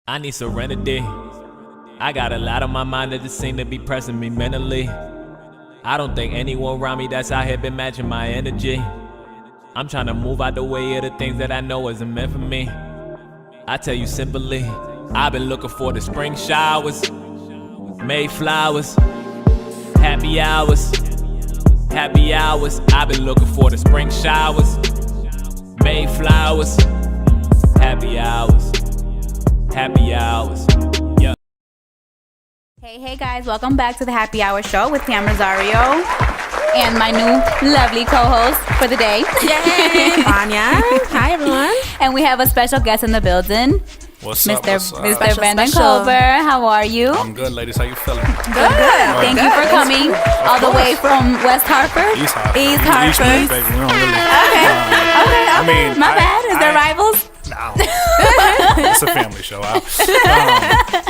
I need serenity. I got a lot on my mind that just seem to be pressing me mentally. I don't think anyone around me that's out here been matching my energy. I'm trying to move out the way of the things that I know isn't meant for me. I tell you simply, I've been looking for the spring showers, May flowers, happy hours, happy hours. I've been looking for the spring showers, May flowers, happy hours, happy hours. Yeah. Hey guys, welcome back to the Happy Hour Show with Pam Rosario and my new lovely co-host for the day. Yay! Vania. Hi everyone. And we have a special guest in the building. What's up? Mr. Brennden Colbert. How are you? I'm good, ladies. How you feeling? Good. Thank you for coming all the way from West Hartford. East Hartford. East Hartford. Baby. We don't really. Okay. I mean, my bad. Is there rivals? No. It's a family show. I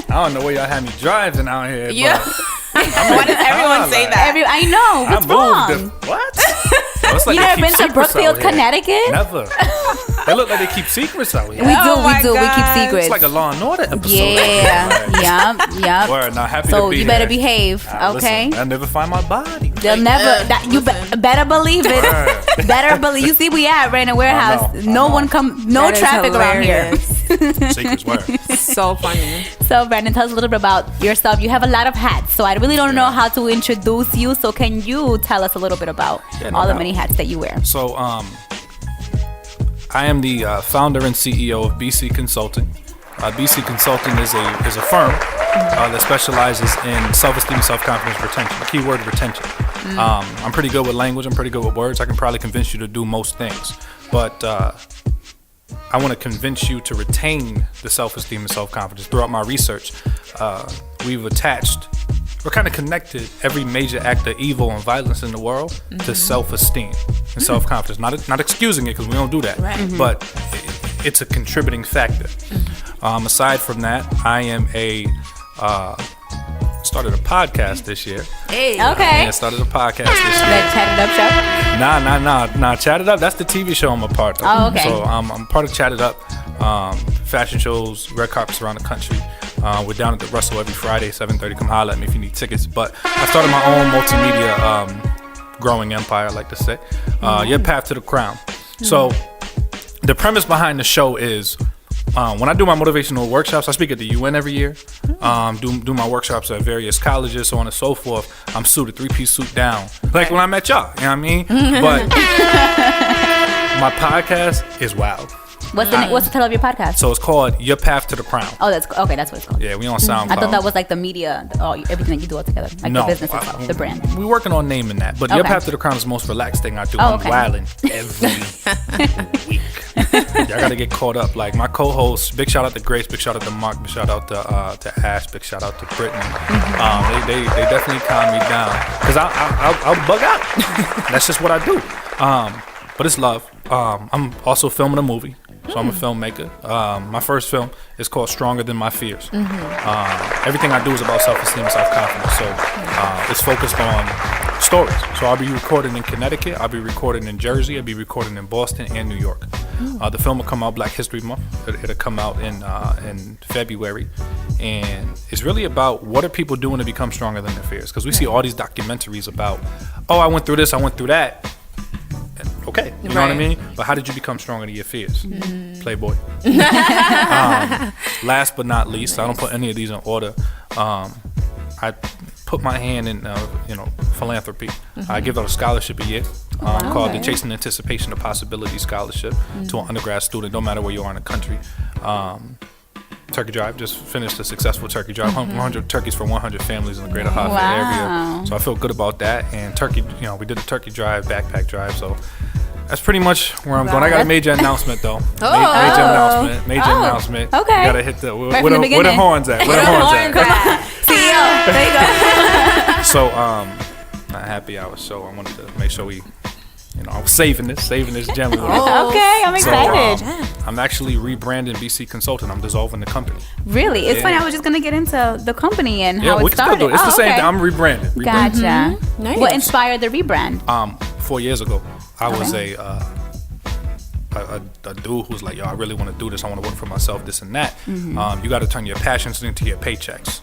don't know where y'all had me driving out here. Yeah. Why does everyone say that? I know. What's wrong? What? It's like You never been to Brookfield, Connecticut? Never. They look like they keep secrets out here. We do. We keep secrets. It's like a Law and Order episode. Yeah. Yep. Word, not happy So to be you better here. behave, okay? Listen, I'll never find my body. They'll never. Better believe it. Word. Better believe. You see, we at Brennden warehouse. I No know. one come. No That is traffic around here. Secrets, word. So funny. So Brennden, tell us a little bit about yourself. You have a lot of hats, so I really don't know how to introduce you. So can you tell us a little bit about all the many hats that you wear? So, I am the founder and CEO of BC Consulting. BC Consulting is a firm that specializes in self-esteem and self-confidence retention. Keyword retention. I'm pretty good with language. I'm pretty good with words. I can probably convince you to do most things, but I want to convince you to retain the self-esteem and self-confidence. Throughout my research, we're kind of connected every major act of evil and violence in the world to self-esteem and self-confidence. Not excusing it, because we don't do that, but it's a contributing factor. Aside from that, I am started a podcast this year. Hey. Okay. I started a podcast this year. The Chat It Up show. Nah. Chat It Up, that's the TV show I'm a part of. Oh, okay. So I'm part of Chat It Up, fashion shows, red carpets around the country. We're down at the Russell every Friday, 7:30. Come holler at me if you need tickets. But I started my own multimedia growing empire, I like to say. Your path to the crown. So the premise behind the show is, when I do my motivational workshops, I speak at the UN every year. Do my workshops at various colleges, so on and so forth. I'm suited, 3-piece suit down, like when I met y'all. You know what I mean? But my podcast is wild. What's the title of your podcast? So it's called Your Path to the Crown. Oh, that's okay. That's what it's called. Yeah, we on SoundCloud. I thought that was like the media, everything that you do all together, like the business itself, the brand. We're working on naming that, but Your Path to the Crown is the most relaxed thing I do. Oh, I'm okay. wilding every week. Y'all gotta get caught up. Like my co-hosts, big shout out to Grace, big shout out to Mark, big shout out to Ash, big shout out to Brennden. They definitely calm me down, because I'll bug out. That's just what I do. But it's love. I'm also filming a movie. So I'm a filmmaker. My first film is called Stronger Than My Fears. Everything I do is about self-esteem and self-confidence. So it's focused on stories. So I'll be recording in Connecticut, I'll be recording in Jersey, I'll be recording in Boston and New York. The film will come out Black History Month. It'll come out in February. And it's really about what are people doing to become stronger than their fears. Because we see all these documentaries about, I went through this, I went through that. Okay, you know what I mean? But how did you become stronger than your fears? Playboy. Last but not least, I don't put any of these in order. I put my hand in, philanthropy. I give out a scholarship a year called the Chasing Anticipation of Possibility Scholarship to an undergrad student, no matter where you are in the country. Turkey Drive, just finished a successful turkey drive, 100 turkeys for 100 families in the greater Hartford area. So I feel good about that. And turkey, we did a turkey drive, backpack drive. So that's pretty much where I'm going. I got a major announcement though. Major announcement. Okay. You gotta hit the where from the the horns at? Where the horns at? CEO. There you go. So not happy hour. So I wanted to make sure I was saving this gem. Okay, I'm excited. So, I'm actually rebranding BC Consulting. I'm dissolving the company. Really? It's funny. I was just going to get into the company and how we it can still started. do it. It's the same thing. I'm rebranding. Gotcha. Nice. What inspired the rebrand? 4 years ago, I was a dude who's like, yo, I really want to do this. I want to work for myself, this and that. You got to turn your passions into your paychecks.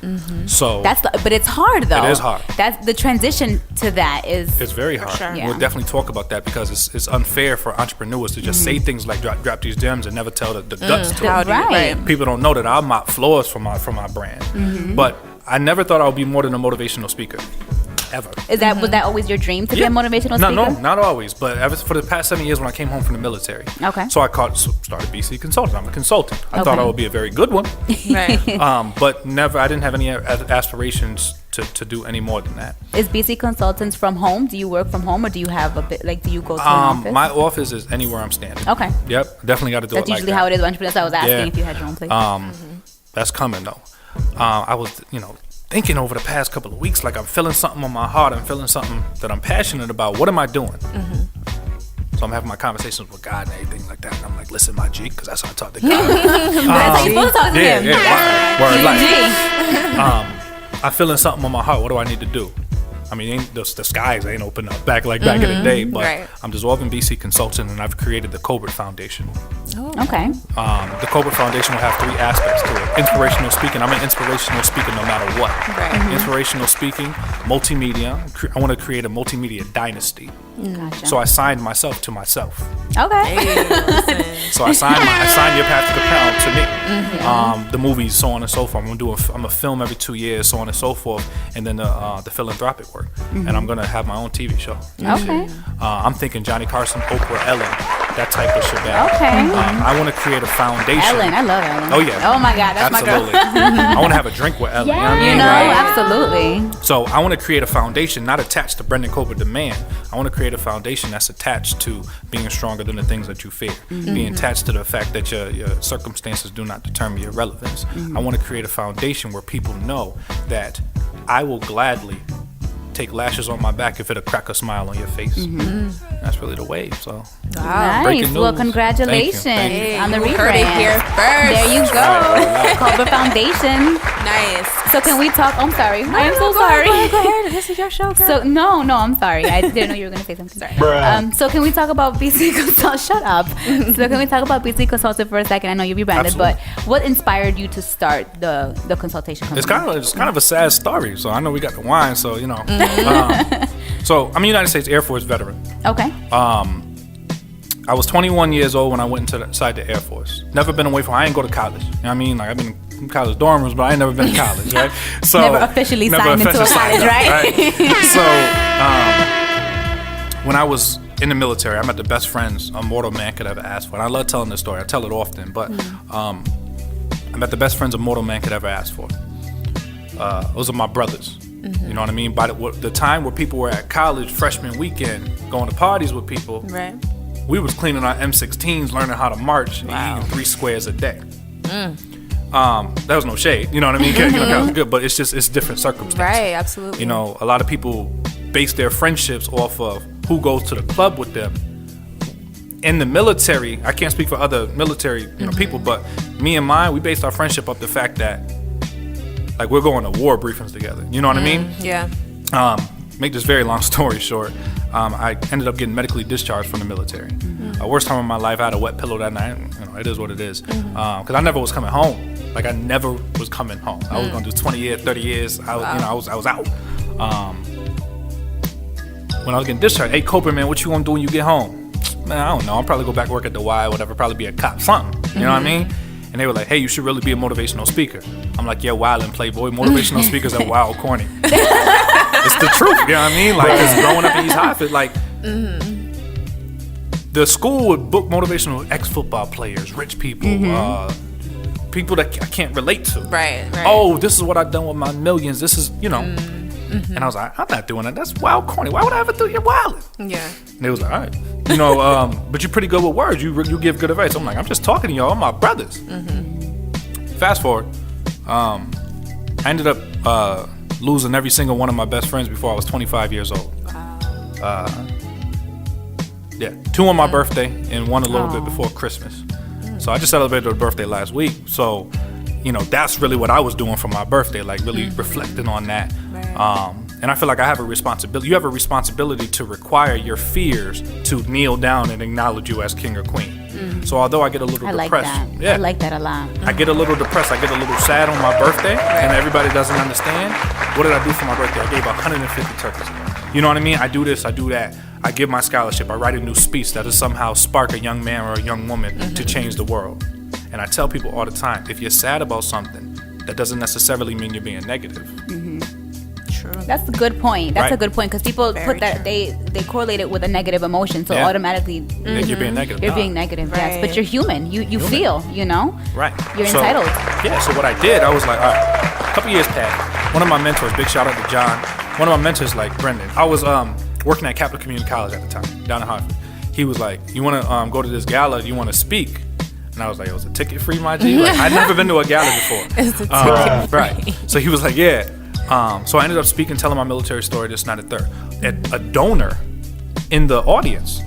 So but it's hard though. It is hard. That's the transition to that is. It's very hard. sure. Yeah. We'll definitely talk about that because it's unfair for entrepreneurs to just say things like drop these gems and never tell the guts to it. Right. People don't know that I mop floors for my brand. But I never thought I would be more than a motivational speaker. Ever. Was that always your dream to be a motivational speaker? No, not always. But ever for the past 7 years when I came home from the military. Okay. So I started BC Consulting. I'm a consultant. I thought I would be a very good one. Right. But never. I didn't have any aspirations to do any more than that. Is BC Consultants from home? Do you work from home, or do you have a bit like? Do you go to an office? My office is anywhere I'm standing. Okay. Yep. Definitely got to do That's it like usually that. how it is with entrepreneurs. I was asking Yeah. if you had your own place. That's coming though. I was, thinking over the past couple of weeks, like I'm feeling something on my heart. I'm feeling something that I'm passionate about. What am I doing? So I'm having my conversations with God and everything like that. And I'm like, listen, my G, because that's how I talk to God. That's how you're supposed to talk to him. Word life. G. I'm feeling something on my heart. What do I need to do? I mean, the skies ain't open up back in the day, but Right. I'm dissolving BC Consulting, and I've created the Colbert Foundation. Okay. The Colbert Foundation will have 3 aspects to it. Inspirational speaking. I'm an inspirational speaker no matter what. Right. Inspirational speaking, multimedia. I want to create a multimedia dynasty. Gotcha. So I signed myself to myself. Okay. So I signed Your Path to the Crown to me. The movies, so on and so forth. I'm gonna film every 2 years, so on and so forth, and then the philanthropic work. And I'm gonna have my own TV show. Okay. I'm thinking Johnny Carson, Oprah, Ellen, that type of shebang. Okay. I want to create a foundation. Ellen, I love Ellen. Oh yeah. Oh my God, that's Absolutely. my girl. I want to have a drink with Ellen. Yeah, You know what I mean? Like, absolutely. so I want to create a foundation not attached to Brennden Colbert the man. I want to create a foundation that's attached to being stronger than the things that you fear, being attached to the fact that your circumstances do not determine your relevance. I want to create a foundation where people know that I will gladly take lashes on my back if it'll crack a smile on your face. That's really the wave. So Nice. Breaking Well, news. congratulations Thank you. on the You rebrand. heard it here first. There you go. Colbert Foundation. Nice. So can we talk? I'm sorry. I am so sorry. Go ahead. This is your show, girl. So no, I'm sorry. I didn't know you were gonna say something. Sorry. So can we talk about BC Consult? Shut up. So can we talk about BC Consultant for a second? I know you rebranded, but what inspired you to start the consultation company? it's kind of a sad story. So I know we got the wine. So so I'm a United States Air Force veteran. Okay. I was 21 years old when I went inside the Air Force. Never been away from. I ain't go to college. You know what I mean? Like I've been in college dorm rooms, but I ain't never been to college, right? So Never officially signed into a college, right? So when I was in the military, I met the best friends a mortal man could ever ask for. And I love telling this story. I tell it often, but I met the best friends a mortal man could ever ask for. Those are my brothers. You know what I mean? By the time where people were at college, freshman weekend, going to parties with people, Right. we was cleaning our M16s, learning how to march, and eating 3 squares a day. That was no shade, you know what I mean? Kind of good, but it's different circumstances. Right. Absolutely. You know, a lot of people base their friendships off of who goes to the club with them. In the military, I can't speak for other military people, but me and mine, we based our friendship off the fact that like we're going to war briefings together. You know what I mean? Yeah. Make this very long story short, I ended up getting medically discharged from the military. Worst time of my life, I had a wet pillow that night. It is what it is. Because I never was coming home. Like I never was coming home. I was gonna do 20 years, 30 years. I was out. When I was getting discharged, hey Colbert, man, what you gonna do when you get home? Man, I don't know. I'll probably go back work at the Y, whatever. Probably be a cop, something. You know what I mean? And they were like, hey, you should really be a motivational speaker. I'm like, yeah, wild and playboy. Motivational speakers are wild corny. It's the truth, you know what I mean? Like, just growing up in East Hartford, like, the school would book motivational ex-football players, rich people, people that I can't relate to. Right. Oh, this is what I've done with my millions. This is, And I was like, I'm not doing that. That's wild corny. Why would I ever do your wilding? Yeah. And they was like, all right. But you're pretty good with words. You give good advice. I'm like, I'm just talking to y'all. I'm my brothers. Fast forward. I ended up losing every single one of my best friends before I was 25 years old. Wow. 2 on my birthday and 1 a little bit before Christmas. So I just celebrated a birthday last week. So, that's really what I was doing for my birthday, like really reflecting on that. Right. And I feel like I have a responsibility. You have a responsibility to require your fears to kneel down and acknowledge you as king or queen. So although I get a little I like depressed, that. I like that a lot. I get a little depressed. I get a little sad on my birthday, and everybody doesn't understand. What did I do for my birthday? I gave 150 turkeys. You know what I mean? I do this, I do that. I give my scholarship. I write a new speech that will somehow spark a young man or a young woman to change the world. And I tell people all the time, if you're sad about something, that doesn't necessarily mean you're being negative. True. That's a good point. That's Right. a good point because people Very put that they correlate it with a negative emotion, so automatically That you're being negative. you're Nah. being negative. Yes, Right. but you're human. You feel. You know. Right. You're So, entitled. Yeah, so what I did, I was like, all right, a couple years passed. One of my mentors, big shout out to John, one of my mentors, like Brennden, I was working at Capital Community College at the time, down in Hartford. He was like, you want to go to this gala? You want to speak? And I was like, it was a ticket free, my G? Like, I'd never been to a gala before. It's a ticket free. Right. So he was like, yeah. So I ended up speaking, telling my military story, this, and that, and third. A donor in the audience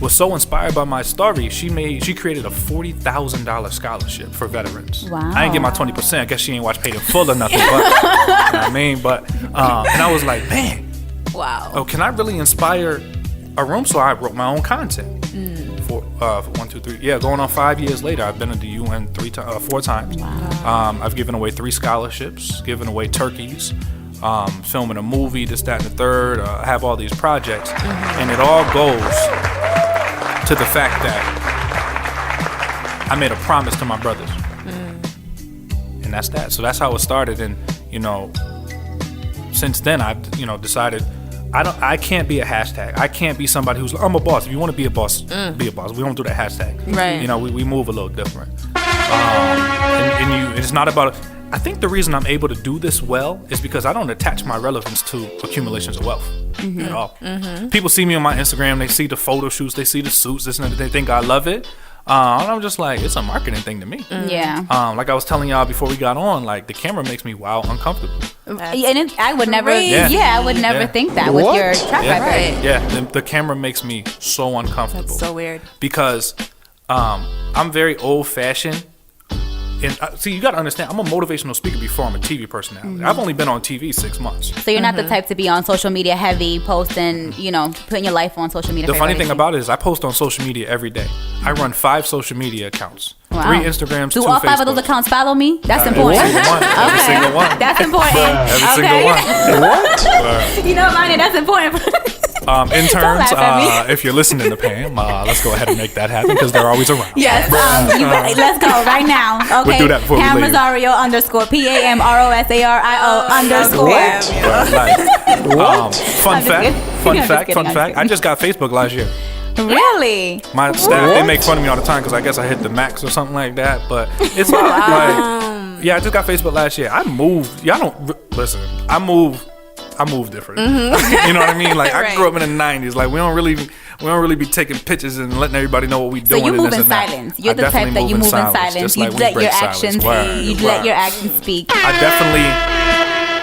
was so inspired by my story, she created a $40,000 scholarship for veterans. Wow. I didn't get my 20%. I guess she ain't watched Paid in Full or nothing. But, you know what I mean? But, and I was like, man, Wow. oh, can I really inspire a room? So I wrote my own content. For 1, 2, 3, yeah, going on 5 years later, I've been to the UN 4 times. Wow. I've given away 3 scholarships, given away turkeys, filming a movie, this, that, and the third. I have all these projects, and it all goes to the fact that I made a promise to my brothers, and that's that. So that's how it started, and since then I've decided. I can't be a hashtag. I can't be somebody who's I'm a boss. If you want to be a boss, be a boss. We don't do that hashtag. Right. We move a little different. And it's not about. I think the reason I'm able to do this well is because I don't attach my relevance to accumulations of wealth at all. People see me on my Instagram. They see the photo shoots. They see the suits. This and that. They think I love it. And I'm just like, it's a marketing thing to me. Yeah. Like I was telling y'all before we got on, like the camera makes me uncomfortable. And I would never. crazy. I would never think that with your track Yeah, record. Right. yeah. The camera makes me so uncomfortable. That's so weird. Because I'm very old-fashioned. And see, you got to understand, I'm a motivational speaker before I'm a TV personality. I've only been on TV 6 months. So you're not the type to be on social media heavy, posting, putting your life on social media. The for funny everybody thing to see. about it is I post on social media every day. I run 5 social media accounts. Wow. 3 Instagrams, 2 Do all 5 Facebook. of those accounts follow me? That's important. Every single one. Every single one. That's important. Every single one. You know, Vania, that's important. Interns, laugh at me. if you're listening to Pam, let's go ahead and make that happen because they're always around. Yes. Let's go right now. Okay. We'll do that before we Pam leave. Rosario _ PAMROSARIO _ Right. Fun I'm just kidding. I'm just kidding. Fun fact. I just got Facebook last year. Really? My staff, they make fun of me all the time because I guess I hit the max or something like that. But it's like, yeah, I just got Facebook last year. I moved. Y'all don't listen. I move different. You know what I mean? Like I grew up in the '90s. Like we don't really be taking pictures and letting everybody know what we So doing. you and move this in and that. silence. You're I the type definitely that you move in silence. just You like we let break your silence. actions. Word, You word. let your actions speak. I definitely.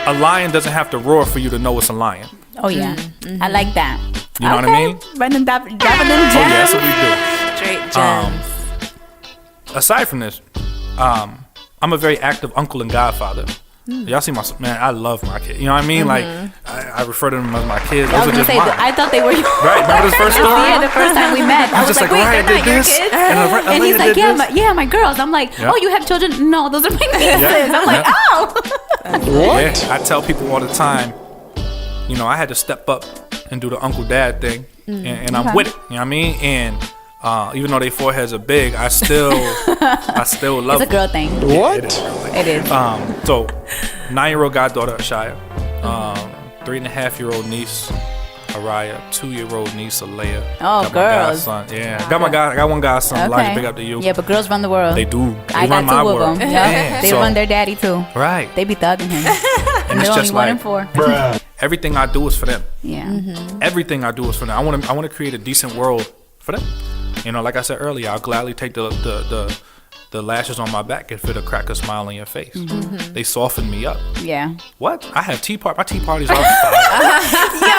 A lion doesn't have to roar for you to know it's a lion. Oh yeah, I like that. You know what I mean? Brennden dropping them Oh yeah, that's gems. what we do. Straight gems. Aside from this, I'm a very active uncle and godfather. Y'all see man, I love my kids. You know what I mean? Like I refer to them as my kids. I Those was are gonna just say, mine. I thought they were yours. Right? Remember this first story? Yeah, the first time we met, I was just like, like, wait, Ryan they're did not your this, kids. and And he's Elena like, did yeah, this. my girls. I'm like, Yeah. oh, you have children? No, those are my nieces. Yeah. I'm like, Yeah. oh. Yeah, I tell people all the time, I had to step up and do the uncle dad thing, and I'm with it. You know what I mean? And even though their foreheads are big, I still love It's a girl thing. them. Yeah, it is a girl thing. It is. So 9-year-old goddaughter Ashaya, 3.5-year-old niece Araya, 2-year-old niece Alea. Oh, got my girls. godson. Yeah, I got one godson. Elijah, big up to you. Yeah, but girls run the world. They do. They I run got my 2 of world. them. Yeah, They so- run their daddy too. Right. They be thugging him. And it's They're only just 1 like and 4. everything I do is for them. Yeah. Everything I do is for them. I want to create a decent world for them. Like I said earlier, I'll gladly take the the lashes on my back can fit a crack a smile on your face. They soften me up. Yeah. What? I have tea party. My tea parties are fire.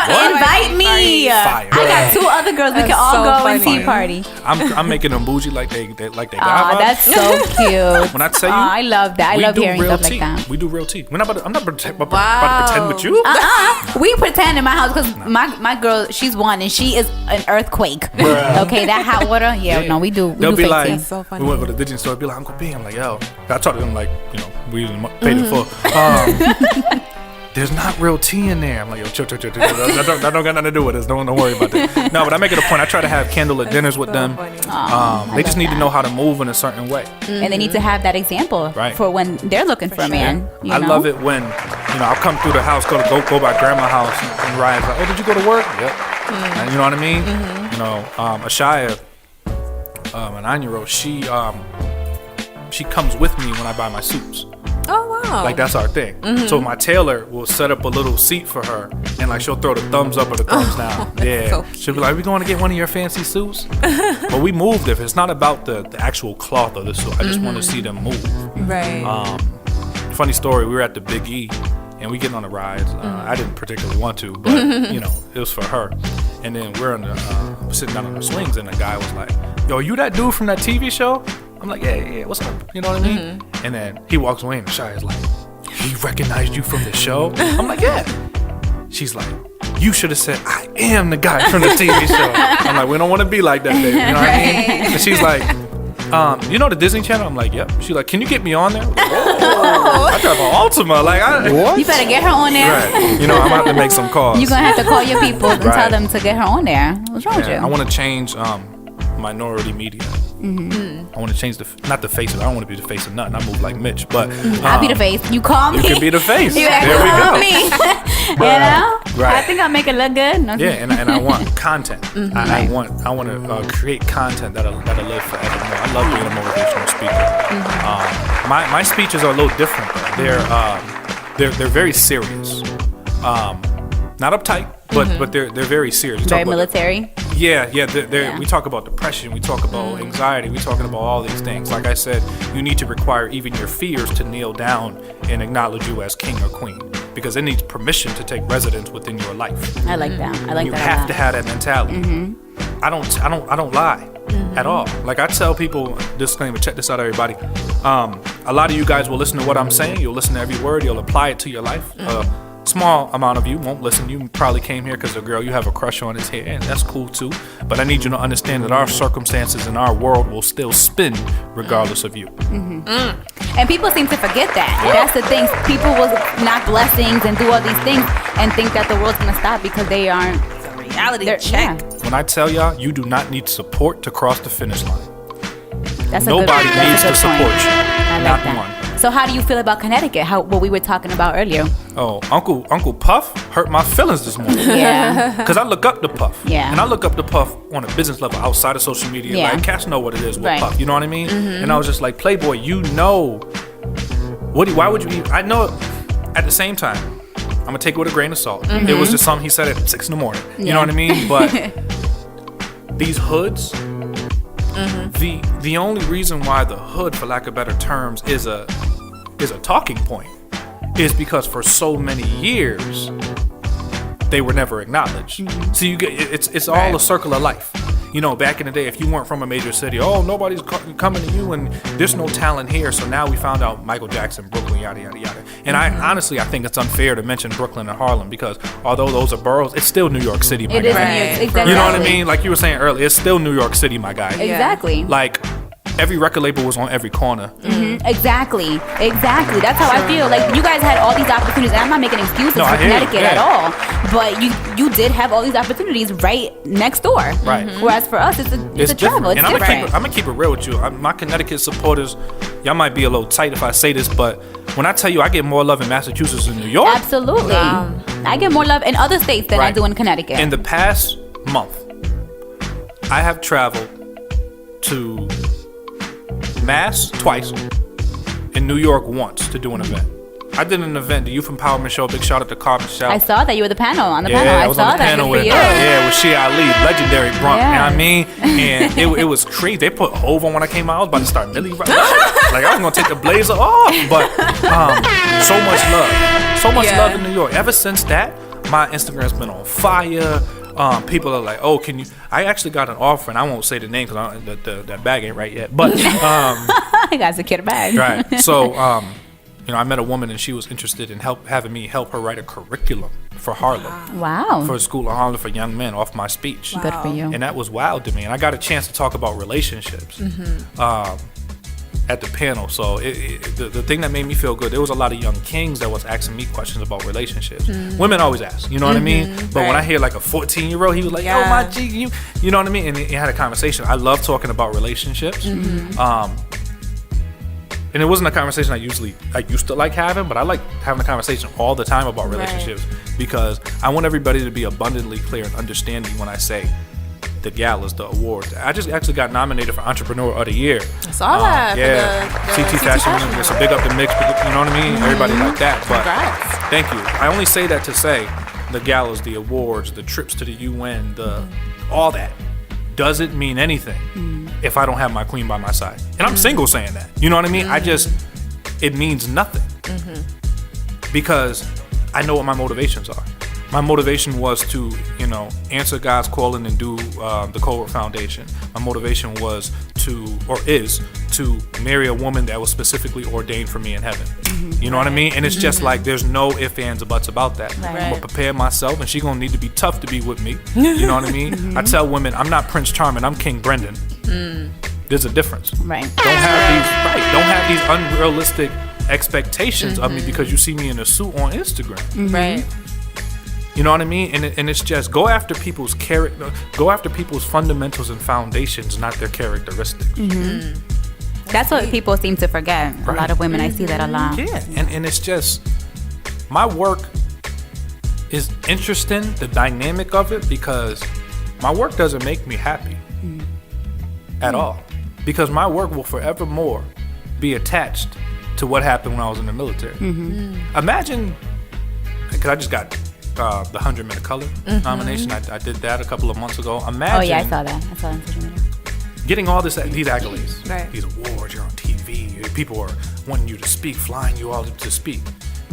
Invite me. Fire. I got 2 other girls. We can all so go and funny. tea party. I'm making them bougie like they got. That's so cute. When I tell you, I love that. I we love do hearing real stuff tea. like that. We do real tea. I'm not about to pretend with you. We pretend in my house because my girl, she's one and she is an earthquake. Okay, that hot water. Yeah, no, we do. They'll do be fake like, tea. so funny. we went to the Digital store. Be like, Uncle B. I'm like, yo. I talked to them like, we paid it full. There's not real tea in there. I'm like, yo, chill. That don't got nothing to do with this. Don't worry about that. No, but I make it a point. I try to have candlelit dinners with them. They just need to know how to move in a certain way. And they need to have that example for when they're looking for a man. You I know? love it when, I'll come through the house, go by grandma's house, and Ryan's like, oh, did you go to work? Yep. And you know what I mean? Ashaya, a 9-year-old, she comes with me when I buy my suits. Oh wow! Like that's our thing. So my tailor will set up a little seat for her, and like she'll throw the thumbs up or the thumbs down. Yeah, so she'll be like, "We going to get one of your fancy suits?" But we move different. It's not about the actual cloth of the suit. I just want to see them move. Right. Funny story. We were at the Big E, and we getting on the rides. I didn't particularly want to, but it was for her. And then we're sitting down on the swings, and the guy was like, "Yo, you that dude from that TV show?" I'm like, yeah, what's up? You know what I mean? And then he walks away and Shia's like, he recognized you from the show? I'm like, yeah. She's like, you should have said, I am the guy from the TV show. I'm like, we don't want to be like that, baby. You know what I mean? And she's like, you know the Disney Channel? I'm like, yep. She's like, can you get me on there? I'm like, I drive an Altima. Like, You better get her on there. Right. I'm going to have to make some calls. You're going to have to call your people and tell them to get her on there. What's wrong with you? I want to change minority media. I want to change not the face of it. I don't want to be the face of nothing. I move like Mitch, but I'll be the face. You call me. You can be the face. You there we call go. me. You know? Right. I think I'll make it look good. No. Yeah, and I want content. I want to create content that'll live forevermore. I love being a motivational speaker. My speeches are a little different. They're very serious. Not uptight, but they're very serious. Very military. Yeah. We talk about depression. We talk about anxiety. We talking about all these things. Like I said, you need to require even your fears to kneel down and acknowledge you as king or queen, because it needs permission to take residence within your life. I like that. I like you that. You have to have that mentality. I don't lie at all. Like I tell people, disclaimer, check this out, everybody. A lot of you guys will listen to what I'm saying. You'll listen to every word. You'll apply it to your life. Small amount of you won't listen. You probably came here because a girl you have a crush on is here, and that's cool too. But I need you to understand that our circumstances and our world will still spin regardless of you. And people seem to forget that. Yeah. That's the thing. People will knock blessings and do all these things and think that the world's gonna stop because they aren't. It's a reality check. Yeah. When I tell y'all, you do not need support to cross the finish line. Nobody needs to support you. I like not that. one. So how do you feel about Connecticut? What we were talking about earlier? Oh, Uncle Puff hurt my feelings this morning. Yeah. Because I look up to Puff. Yeah. And I look up to Puff on a business level outside of social media. Yeah. Like, cats know what it is with Right. Puff. You know what I mean? And I was just like, Playboy, you know. Why would you? I know. At the same time, I'm going to take it with a grain of salt. It was just something he said at 6 a.m. You know what I mean? But these hoods, the only reason why the hood, for lack of better terms, is a talking point is because for so many years they were never acknowledged. So you get it's all a circle of life. You know, back in the day, if you weren't from a major city, nobody's coming to you, and there's no talent here. So now we found out Michael Jackson, Brooklyn, yada yada yada. And I think it's unfair to mention Brooklyn and Harlem, because although those are boroughs, it's still New York City, my It is guy. New York. Exactly. You know what I mean? Like you were saying earlier, it's still New York City, my guy. Exactly. Like every record label was on every corner. Exactly. That's how I feel. Like you guys had all these opportunities, and I'm not making excuses No, for I hear you. Connecticut at all. But you did have all these opportunities right next door. Right. Whereas for us, it's a travel. It's and different. I'm gonna keep it real with you. My Connecticut supporters, y'all might be a little tight if I say this, but when I tell you I get more love in Massachusetts than New York. Absolutely. I get more love in other states than I do in Connecticut. In the past month, I have traveled to Mass twice, in New York once to do an event. I did an event, the Youth Empowerment Show. Big shout out to Colbert. I saw that you were the panel on the panel. Yeah, I was saw on the that. panel Good for with you. with Shia Ali, legendary Brunk. Yeah. You know what I mean? And it was crazy. They put Hov on when I came out. I was about to start Millie. Like I was gonna take the blazer off, but so much love in New York. Ever since that, my Instagram's been on fire. People are like, oh, can you? I actually got an offer, and I won't say the name because that bag ain't right yet. But I got to get a bag. right. So I met a woman, and she was interested in having me help her write a curriculum for Harlem. Wow. For a school in Harlem for young men off my speech. Good for you. And that was wild to me. And I got a chance to talk about relationships at the panel. So the thing that made me feel good, there was a lot of young kings that was asking me questions about relationships. Women always ask, you know what I mean? But when I hear like a 14-year-old, he was like, yo, my G, you know what I mean? And he had a conversation. I love talking about relationships. And it wasn't a conversation I used to like having, but I like having a conversation all the time about relationships because I want everybody to be abundantly clear and understanding when I say the galas, the awards. I just actually got nominated for Entrepreneur of the Year. I saw that. Yeah, CT Fashion. It's a big up the mix, you know what I mean? Everybody like that. But Congrats. thank you. I only say that to say the galas, the awards, the trips to the UN, all that doesn't mean anything if I don't have my queen by my side. And I'm single saying that. You know what I mean? It means nothing. Because I know what my motivations are. My motivation was to, answer God's calling and do the Colbert Foundation. My motivation was is to marry a woman that was specifically ordained for me in heaven. You know what I mean? And it's just like there's no ifs, ands, or buts about that. Right. I'm gonna prepare myself, and she's gonna need to be tough to be with me. You know what I mean? I tell women, I'm not Prince Charming, I'm King Brennden. There's a difference. Right. Don't have these unrealistic expectations of me because you see me in a suit on Instagram. Right. You know what I mean? And it's just go after people's character, go after people's fundamentals and foundations, not their characteristics. That's what people seem to forget. A lot of women, I see that a lot. Yeah, and it's just my work is interesting, the dynamic of it, because my work doesn't make me happy at all. Because my work will forevermore be attached to what happened when I was in the military. Imagine, because I just got the 100 Men of Color nomination. I did that a couple of months ago. Imagine. Oh yeah, I saw that. I saw that on social media. Getting all these accolades, Right. these awards, you're on TV, people are wanting you to speak, flying you all to speak,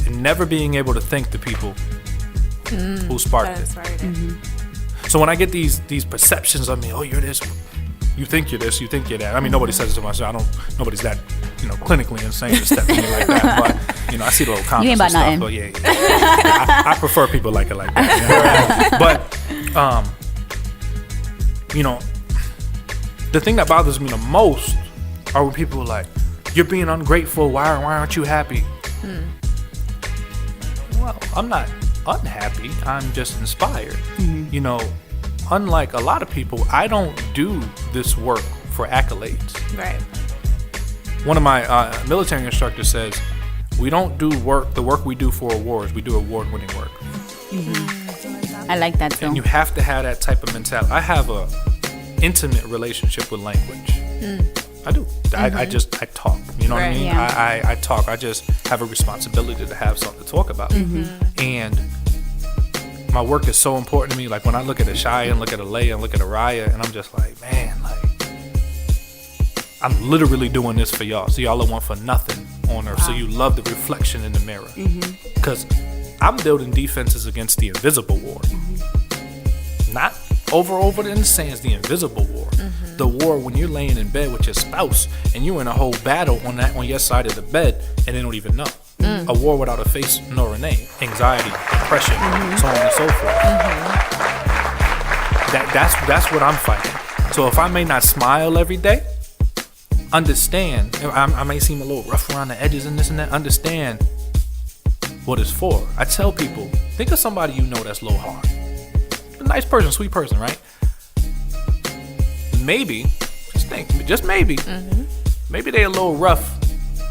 and never being able to thank the people who sparked it. So when I get these perceptions of me, oh, you're this, you think you're this, you think you're that. I mean, nobody says it to myself. Nobody's that, clinically insane to step to me like that. But I see the little comments You ain't and about stuff. nothing. But yeah. I prefer people like it like that. But the thing that bothers me the most are when people are like, "You're being ungrateful. Why aren't you happy?" Well, I'm not unhappy. I'm just inspired. Unlike a lot of people, I don't do this work for accolades. Right. One of my military instructors says, we don't do the work we do for awards, we do award-winning work. I like that too. And you have to have that type of mentality. I have a intimate relationship with language. I do. I talk. You know what I Right, mean? yeah. I talk. I just have a responsibility to have something to talk about. And my work is so important to me. Like when I look at a Shia and look at a Leia and look at a Raya, and I'm just like, man, I'm literally doing this for y'all. So y'all are one for nothing on earth. So you love the reflection in the mirror. Because I'm building defenses against the invisible war. Not over in the sands, the invisible war. The war when you're laying in bed with your spouse and you're in a whole battle on your side of the bed and they don't even know. A war without a face nor a name. Anxiety, depression, so on and so forth. That's what I'm fighting. So if I may not smile every day, understand, I may seem a little rough around the edges and this and that, understand what it's for. I tell people, think of somebody you know that's low hard. A nice person, sweet person, right? Maybe, just maybe they're a little rough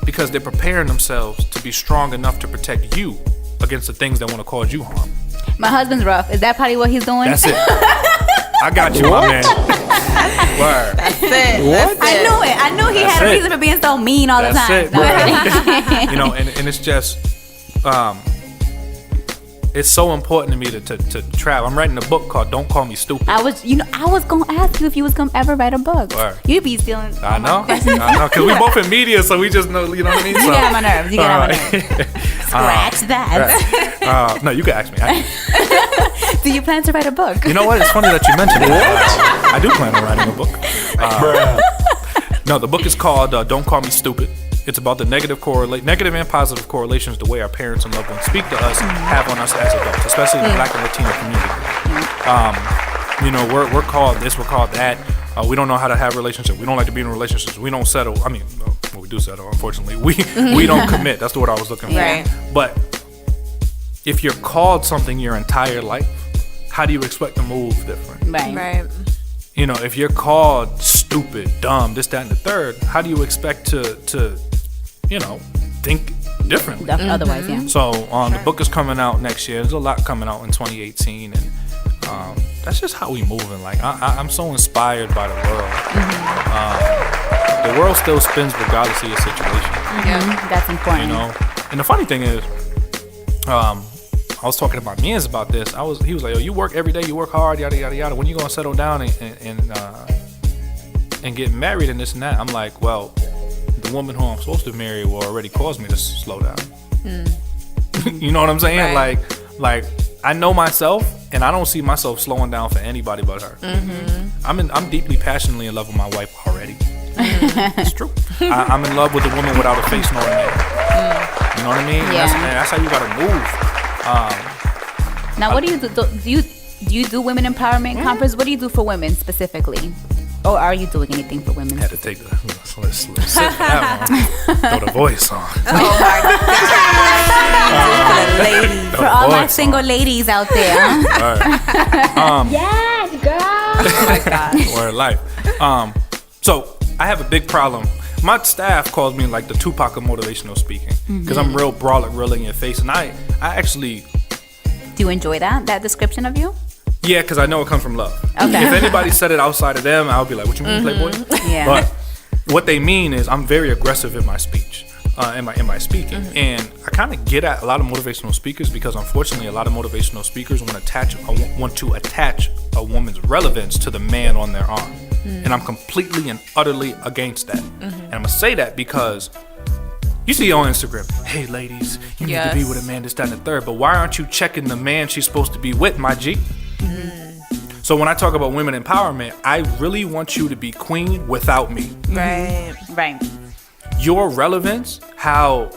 because they're preparing themselves to be strong enough to protect you against the things that want to cause you harm. My husband's rough. Is that probably what he's doing? That's it. I got you, my man. Word. That's it. I knew it. I knew he That's had a it. reason for being so mean all the That's time. it. No, I'm kidding. And it's just, it's so important to me to travel. I'm writing a book called "Don't Call Me Stupid." I was gonna ask you if you was gonna ever write a book. Word. You'd be stealing. I know, because we both in media, so we just know, you know what I mean. So, You get on my nerves. You get on my nerves. Scratch that. Right. No, you can ask me. Do you plan to write a book? You know what? It's funny that you mentioned it. I do plan on writing a book. No, the book is called "Don't Call Me Stupid." It's about the negative and positive correlations the way our parents and loved ones speak to us have on us as adults, especially in the Black and Latino community. You know, we're called this, we're called that. We don't know how to have relationships. We don't like to be in relationships. We don't settle. I mean, well, we do settle, unfortunately. We don't commit. That's the word I was looking for. Right. But if you're called something your entire life, how do you expect to move different? Right. You know, if you're called stupid, dumb, this, that, and the third, how do you expect to you know, think differently? Otherwise, yeah. So the book is coming out next year. There's a lot coming out in 2018, and that's just how we moving. Like I'm so inspired by the world. The world still spins regardless of your situation. That's important. You know, and the funny thing is, I was talking to my mans about this. He was like, "Yo, you work every day. You work hard. Yada yada yada. When you gonna settle down and get married and this and that?" I'm like, "Well, the woman who I'm supposed to marry will already cause me to slow down." You know what I'm saying? Right. Like I know myself, and I don't see myself slowing down for anybody but her. I'm deeply passionately in love with my wife already. It's true. I'm in love with a woman without a face nor a name. You know what I mean? Yeah. That's how you gotta move. Now, what do you do? Do you do women empowerment conference? What do you do for women specifically? Or are you doing anything for women? Had to take the let's sit for that one. Throw the voice on. Oh my God. Lady. For all my single ladies out there. Huh? Yes, girl. Oh my God. Word life. So I have a big problem. My staff calls me like the Tupac of motivational speaking because I'm real broad, real in your face, and I actually. Do you enjoy that description of you? Yeah, because I know it comes from love. Okay. If anybody said it outside of them, I'll be like, "What you mean, Playboy?" Yeah. But what they mean is I'm very aggressive in my speech, in my speaking, and I kind of get at a lot of motivational speakers because unfortunately, a lot of motivational speakers want to attach a woman's relevance to the man on their arm, and I'm completely and utterly against that. And I'm gonna say that because. You see on Instagram, "Hey ladies, you need to be with a man, this, that, and the third." But why aren't you checking the man she's supposed to be with, my G? So when I talk about women empowerment, I really want you to be queen without me. Right. Your relevance, how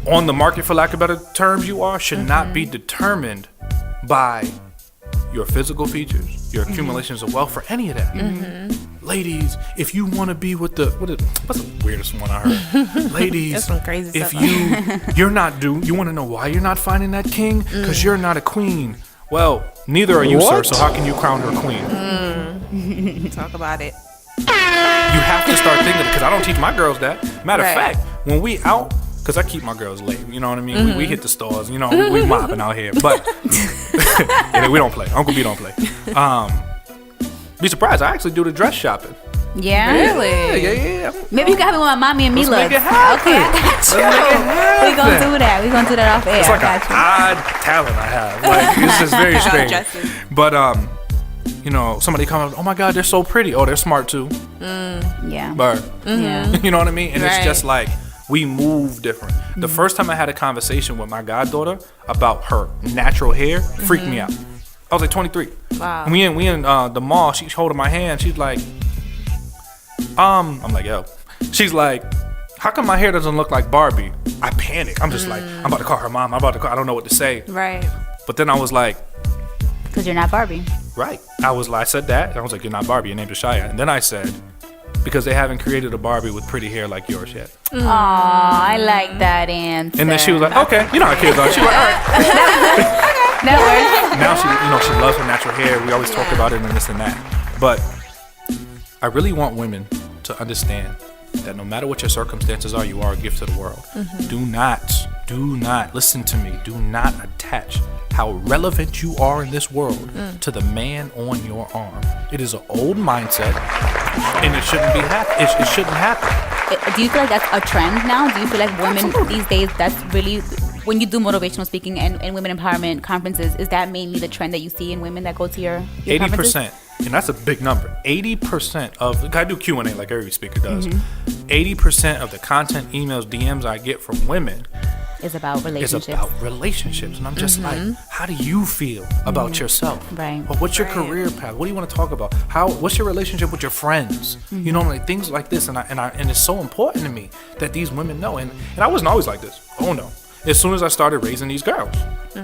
on the market, for lack of better terms, you are, should not be determined by your physical features, your accumulations of wealth, or any of that. Ladies, if you want to be with what's the weirdest one I heard? Ladies, That's some crazy if stuff. you're not you want to know why you're not finding that king? Because you're not a queen. Well, neither are you, sir. So how can you crown her queen? Talk about it. You have to start thinking, because I don't teach my girls that. Matter of Right. fact, when we out, because I keep my girls late, you know what I mean? We hit the stores, you know, we mopping out here. But yeah, we don't play. Uncle B don't play. Be surprised, I actually do the dress shopping. Yeah. Really? Yeah. Maybe you can have it with my mommy and me. Let's make it happen. Okay, I got you. We gonna do that. We gonna do that off air. It's like I an got you. odd talent I have. Like, it's just very strange. Dressing. But you know, somebody come up, "Oh my God, they're so pretty." Oh, they're smart too. Yeah. But Yeah. you know what I mean? And it's Right. just like we move different. The first time I had a conversation with my goddaughter about her natural hair freaked me out. I was like 23. Wow. And we in the mall. She's holding my hand. She's like, I'm like, yo. She's like, "How come my hair doesn't look like Barbie?" I panic. I'm just like, I'm about to call her mom. I don't know what to say. Right. But then I was like, Because you're not Barbie. right. I said that. I was like, "You're not Barbie. Your name's Shia." And then I said, because they haven't created a Barbie with pretty hair like yours yet. Aw, I like that answer. And then she was like, "Okay." You know how kids are. She was like, "All right." That works. Now she loves her natural hair. We always talk about it and this and that. But I really want women to understand that no matter what your circumstances are, you are a gift to the world. Do not listen to me. Do not attach how relevant you are in this world to the man on your arm. It is an old mindset, and it shouldn't be it shouldn't happen. Do you feel like that's a trend now? Do you feel like women these days, that's really, when you do motivational speaking and women empowerment conferences, is that mainly the trend that you see in women that go to your 80%, and that's a big number. 80% of, I do Q&A like every speaker does. 80% of the content, emails, DMs I get from women is about relationships. And I'm just like, how do you feel about yourself? Right. Well, what's your career path? What do you want to talk about? What's your relationship with your friends? You know, like things like this. And it's so important to me that these women know. And I wasn't always like this. Oh no. As soon as I started raising these girls,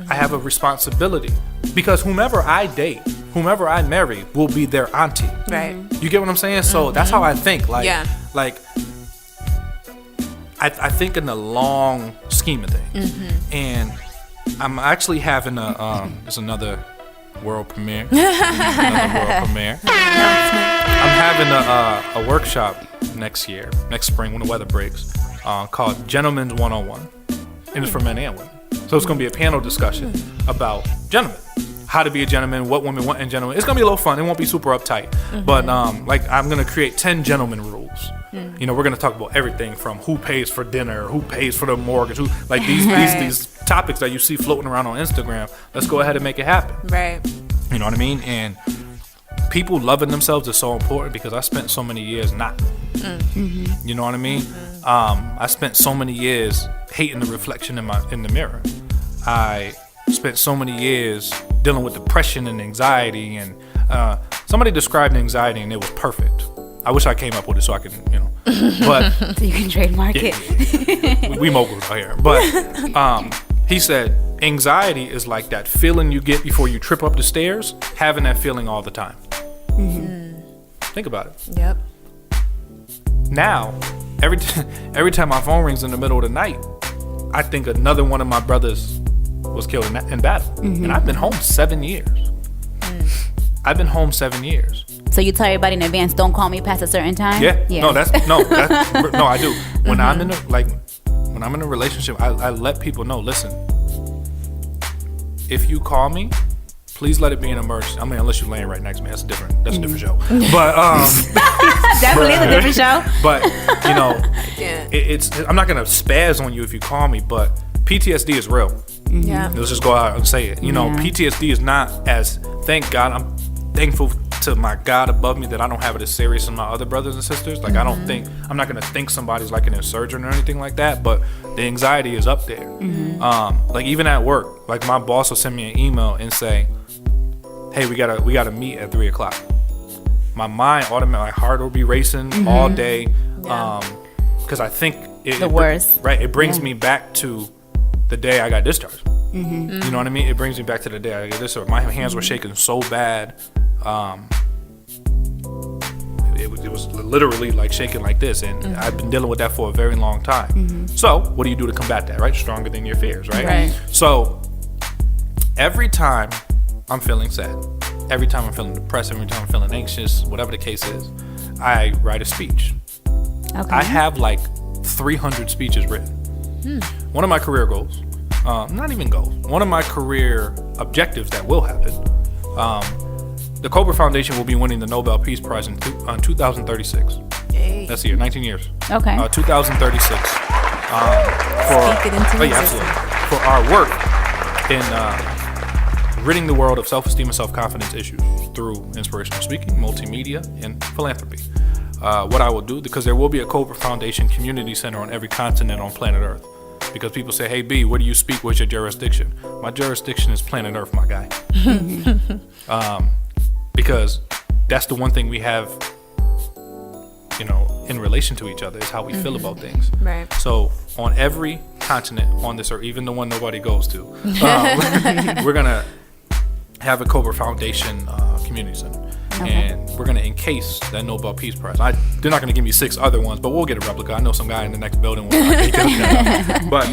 I have a responsibility, because whomever I date, whomever I marry will be their auntie. Right. You get what I'm saying? So that's how I think. Like, I think in the long scheme of things. And I'm actually having there's another world premiere. I'm having a workshop next spring when the weather breaks, called Gentlemen's 101. And it's for men and women. So it's going to be a panel discussion about gentlemen. How to be a gentleman, what women want in gentlemen. It's going to be a little fun. It won't be super uptight. But like, I'm going to create 10 gentleman rules. You know, we're going to talk about everything from who pays for dinner, who pays for the mortgage, who, like these topics that you see floating around on Instagram. Let's go ahead and make it happen. Right. You know what I mean? And people loving themselves is so important, because I spent so many years not. You know what I mean? I spent so many years hating the reflection in the mirror. I spent so many years dealing with depression and anxiety, and somebody described anxiety and it was perfect. I wish I came up with it so I can, you know, but So you can trademark it. we moguls out here. But he said anxiety is like that feeling you get before you trip up the stairs, having that feeling all the time. Think about it. Yep. Now, every time my phone rings in the middle of the night, I think another one of my brothers was killed in battle. And I've been home 7 years. I've been home 7 years. So you tell everybody in advance, don't call me past a certain time? Yeah. No, I do. When I'm in a relationship, I let people know, listen, if you call me, please let it be an emergency. I mean, unless you're laying right next to me, that's a different show. But Definitely a different show. But you know, it's I'm not gonna spaz on you if you call me, but PTSD is real. Yeah. Let's just go out and say it. You know, PTSD is not as, thank God, I'm thankful to my God above me that I don't have it as serious as my other brothers and sisters. Like, I'm not gonna think somebody's like an insurgent or anything like that, but the anxiety is up there. Like, even at work, like, my boss will send me an email and say, hey, we gotta meet at 3:00. My mind automatically, my heart will be racing all day, because I think the worst. Right, it brings me back to the day I got discharged. You know what I mean? It brings me back to the day I got discharged. My hands were shaking so bad. It was literally like shaking like this, and I've been dealing with that for a very long time. So what do you do to combat that, right? Stronger than your fears, right? So every time I'm feeling sad, every time I'm feeling depressed, every time I'm feeling anxious, whatever the case is, I write a speech. I have like 300 speeches written. One of my career goals, not even goals, one of my career objectives that will happen, the Colbert Foundation will be winning the Nobel Peace Prize in 2036. Yay. That's the year, 19 years. Okay. 2036. Speak it into existence. For our work in ridding the world of self-esteem and self-confidence issues through inspirational speaking, multimedia, and philanthropy. What I will do, because there will be a Colbert Foundation community center on every continent on planet Earth. Because people say, hey, B, where do you speak? What's your jurisdiction? My jurisdiction is planet Earth, my guy. Because that's the one thing we have, you know, in relation to each other, is how we feel about things. Right. So on every continent on this earth, even the one nobody goes to, we're going to have a Colbert Foundation community center. And we're going to encase that Nobel Peace Prize. They're not going to give me 6 other ones, but we'll get a replica. I know some guy in the next building will. But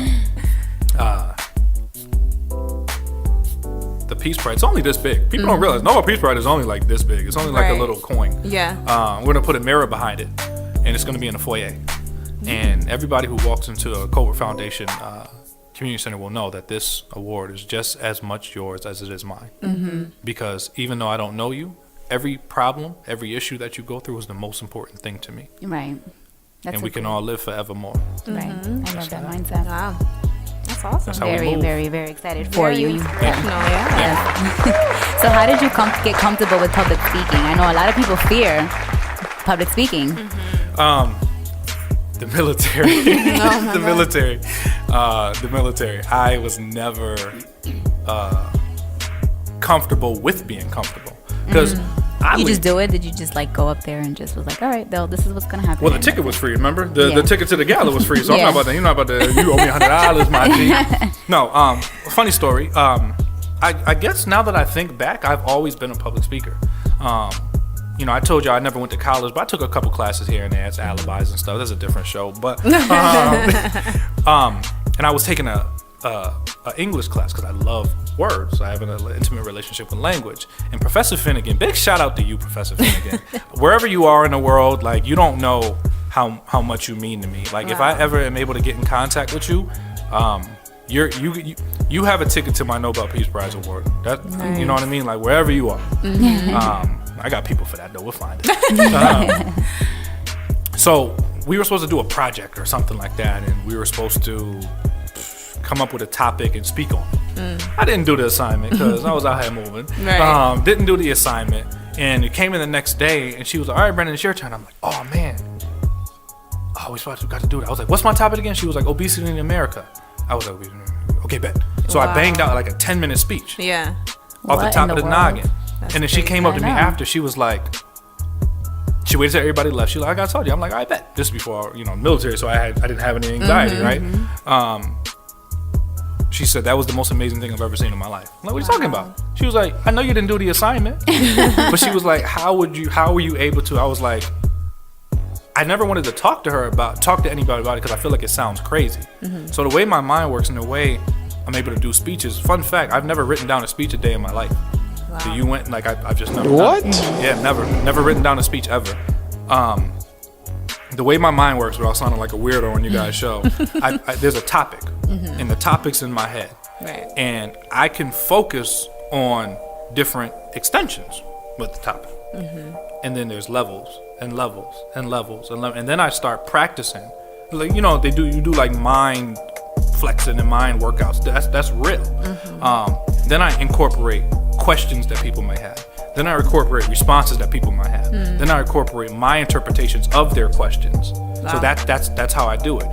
the Peace Prize, it's only this big. People don't realize Nobel Peace Prize is only like this big. It's only like a little coin. Yeah. We're going to put a mirror behind it, and it's going to be in the foyer. And everybody who walks into a Colbert Foundation community center will know that this award is just as much yours as it is mine. Because even though I don't know you, every problem, every issue that you go through is the most important thing to me. Right. That's and we can all live forevermore. Right. I love that mindset. Wow. That's awesome. That's how we Very, move. very, very excited for you. Inspirational, yeah. So how did you get comfortable with public speaking? I know a lot of people fear public speaking. The military. The military. I was never comfortable with being comfortable because You just do it? Did you just like go up there and just was like, all right, this is what's gonna happen? Well, the ticket was free. Remember, the ticket to the gala was free. So Yeah. I'm not about that. You're not about to. You owe me $100, my G. No. Funny story. I guess now that I think back, I've always been a public speaker. You know, I told you I never went to college, but I took a couple classes here and there. It's alibis and stuff. That's a different show. But and I was taking a English class because I love words. I have an intimate relationship with language. And Professor Finnegan, big shout out to you, Professor Finnegan. Wherever you are in the world, like, you don't know how much you mean to me. Like, if I ever am able to get in contact with you, you have a ticket to my Nobel Peace Prize award. That Nice. You know what I mean? Like, wherever you are. I got people for that though. We'll find it. So we were supposed to do a project or something like that, and we were supposed to come up with a topic and speak on it. I didn't do the assignment because I was out here moving. Right. Didn't do the assignment, and it came in the next day, and she was like, "All right, Brendan, it's your turn." I'm like, "Oh man, we got to do it." I was like, "What's my topic again?" She was like, "Obesity in America." I was like, "Okay, bet." So I banged out like a 10-minute speech Yeah. off the What top in of the the world? noggin. And then she came up to me I know. after. She was like, she waited till everybody left. She was like, "I told you." I'm like, "I bet." This is before, military, so I didn't have any anxiety, right? She said, "That was the most amazing thing I've ever seen in my life." I'm like, "What are you talking about?" She was like, "I know you didn't do the assignment," but she was like, "How were you able to?" I was like, I never wanted to talk to anybody about it because I feel like it sounds crazy. So the way my mind works and the way I'm able to do speeches, fun fact, I've never written down a speech a day in my life. Wow. So you went, like, I've just never done it. Yeah, never written down a speech ever. The way my mind works, without sounding like a weirdo on you guys' show, there's a topic, and the topic's in my head. Right. And I can focus on different extensions with the topic. And then there's levels and levels and levels and then I start practicing. Like, you do like mind flexing and mind workouts. That's real. Then I incorporate questions that people may have. Then I incorporate responses that people might have. Then I incorporate my interpretations of their questions. So that's how I do it.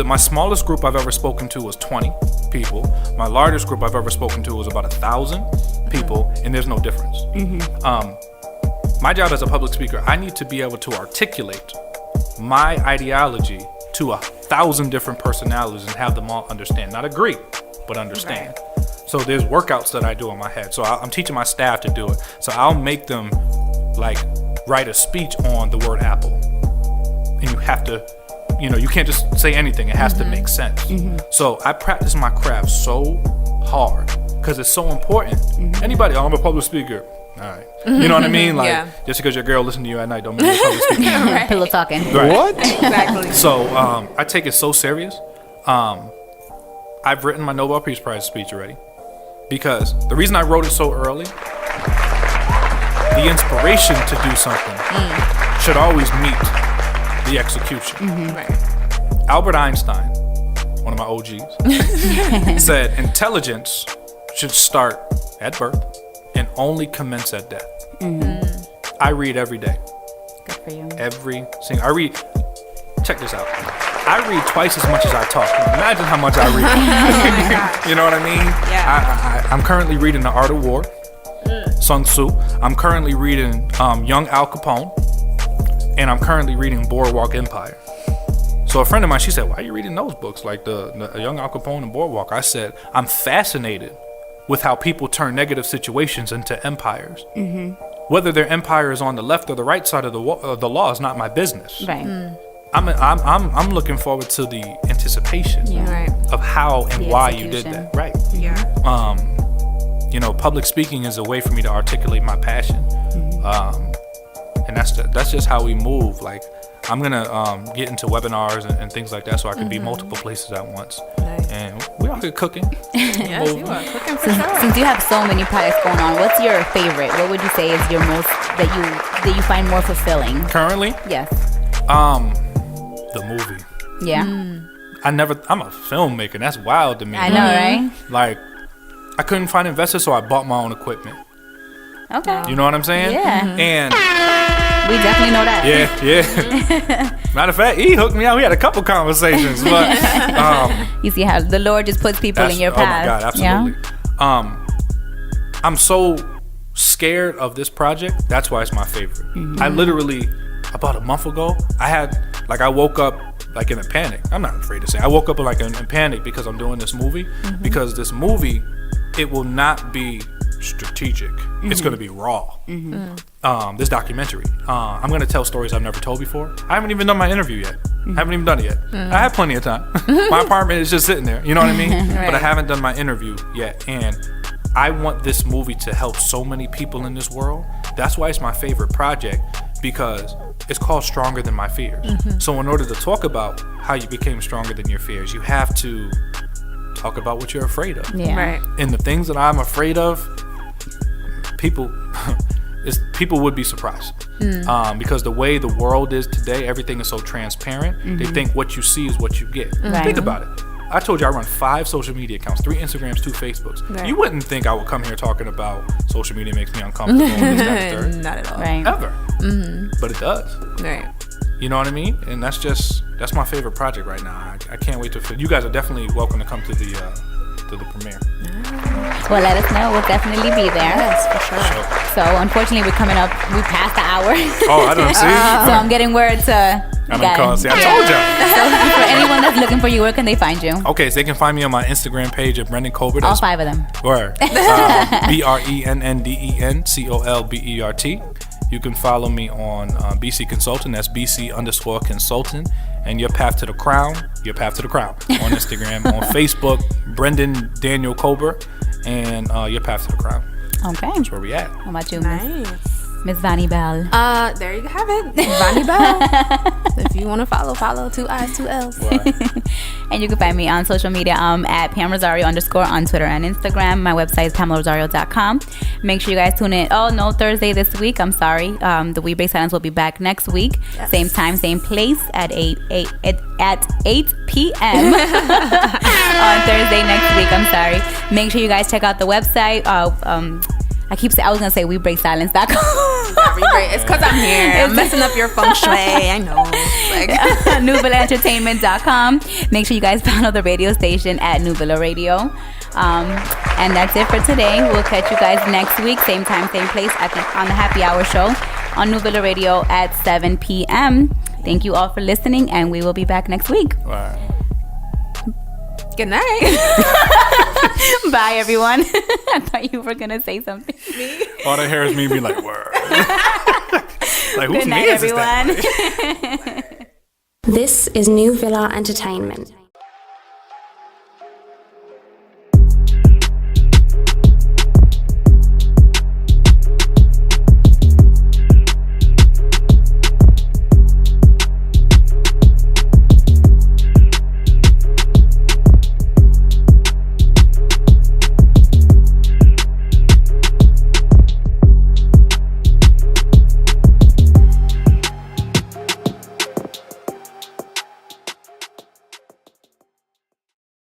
My smallest group I've ever spoken to was 20 people. My largest group I've ever spoken to was about 1,000 people, and there's no difference. My job as a public speaker, I need to be able to articulate my ideology to 1,000 different personalities and have them all understand. Not agree, but understand. So there's workouts that I do in my head. So I'm teaching my staff to do it. So I'll make them like write a speech on the word apple. And you have to, you can't just say anything. It has to make sense. So I practice my craft so hard because it's so important. Anybody, I'm a public speaker. All right. You know what I mean? Like, just because your girl listens to you at night don't mean you're a public speaker. Pillow talking. Right. What? Exactly. So I take it so serious. I've written my Nobel Peace Prize speech already because the reason I wrote it so early, the inspiration to do something should always meet the execution. Right. Albert Einstein, one of my OGs, said intelligence should start at birth and only commence at death. I read every day. Good for you. I read. Check this out. I read twice as much as I talk. Imagine how much I read. You know what I mean? Yeah. I'm currently reading The Art of War, Sun Tzu. I'm currently reading Young Al Capone, and I'm currently reading Boardwalk Empire. So a friend of mine, she said, "Why are you reading those books, like the Young Al Capone and Boardwalk?" I said, "I'm fascinated with how people turn negative situations into empires. Whether their empire is on the left or the right side of the law is not my business. Right. I'm looking forward to the anticipation Right. of how and The why you did execution. that. Right. Yeah. Public speaking is a way for me to articulate my passion, and that's just how we move. Like, I'm gonna get into webinars and things like that, so I can be multiple places at once. Nice. And we out here cooking. Yes, you are cooking for sure. Since you have so many projects going on, what's your favorite? What would you say is your most that you find more fulfilling? Currently, Yes. The movie. Yeah. I'm a filmmaker. That's wild to me. I know, right? Like, I couldn't find investors, so I bought my own equipment. Okay. You know what I'm saying? Yeah. And We definitely know that. yeah. Matter of fact, he hooked me out. We had a couple conversations, but You see how the Lord just puts people in your path. Oh my God, absolutely. Yeah? I'm so scared of this project. That's why it's my favorite. I literally, about a month ago, I woke up like in a panic. I'm not afraid to say. I woke up like in panic because I'm doing this movie. Because this movie, it will not be strategic. It's going to be raw. This documentary. I'm going to tell stories I've never told before. I haven't even done my interview yet. I haven't even done it yet. I have plenty of time. My apartment is just sitting there. You know what I mean? Right. But I haven't done my interview yet. And I want this movie to help so many people in this world. That's why it's my favorite project, because it's called Stronger Than My Fears. So in order to talk about how you became stronger than your fears, you have to talk about what you're afraid of. Yeah. Right. And the things that I'm afraid of, people would be surprised. Because the way the world is today, everything is so transparent. They think what you see is what you get. Right. Think about it. I told you I run 5 social media accounts, 3 Instagrams, 2 Facebooks. Right. You wouldn't think I would come here talking about social media makes me uncomfortable, this, that, and third. Not at all. Right. Ever. But it does. Right. You know what I mean? And that's my favorite project right now. I can't wait to. You guys are definitely welcome to come to the premiere. Well, let us know. We'll definitely be there. Yes, for sure. So, unfortunately, we're coming up. We passed the hour. Oh, I don't see. So, I'm getting word to. I don't call. See, I told y'all. So, for anyone that's looking for you, where can they find you? Okay, so they can find me on my Instagram page at Brennden Colbert. All 5 of them. Word. BRENNDEN COLBERT. You can follow me on BC Consultant. That's BC_consultant. And Your Path to the Crown. Your Path to the Crown on Instagram. On Facebook, Brennden Daniel Colbert. And Your Path to the Crown. Okay. That's where we at. How about you, Nice. Miss Vania Bell? There you have it. Vania Bell. If you want to follow 2 I's, 2 L's. And you can find me on social media at PamRosario _ on Twitter and Instagram. My website is PamelaRosario.com. Make sure you guys tune in. Oh, no Thursday this week. I'm sorry. The We Break Silence will be back next week. Yes. Same time, same place at 8 p.m. on Thursday next week. I'm sorry. Make sure you guys check out the website. I was going to say WeBreakSilence.com. It's because I'm here. I'm messing up your feng shui. I know. NewVillaEntertainment.com. Make sure you guys follow the radio station at New Villa Radio. And that's it for today. We'll catch you guys next week, same time, same place on the Happy Hour Show on New Villa Radio at 7 p.m. Thank you all for listening, and we will be back next week. Wow. Good night. Bye, everyone. I thought you were going to say something. All I hear is me be like, word. Like, whose Good night, man is this everyone. that? This is New Villa Entertainment.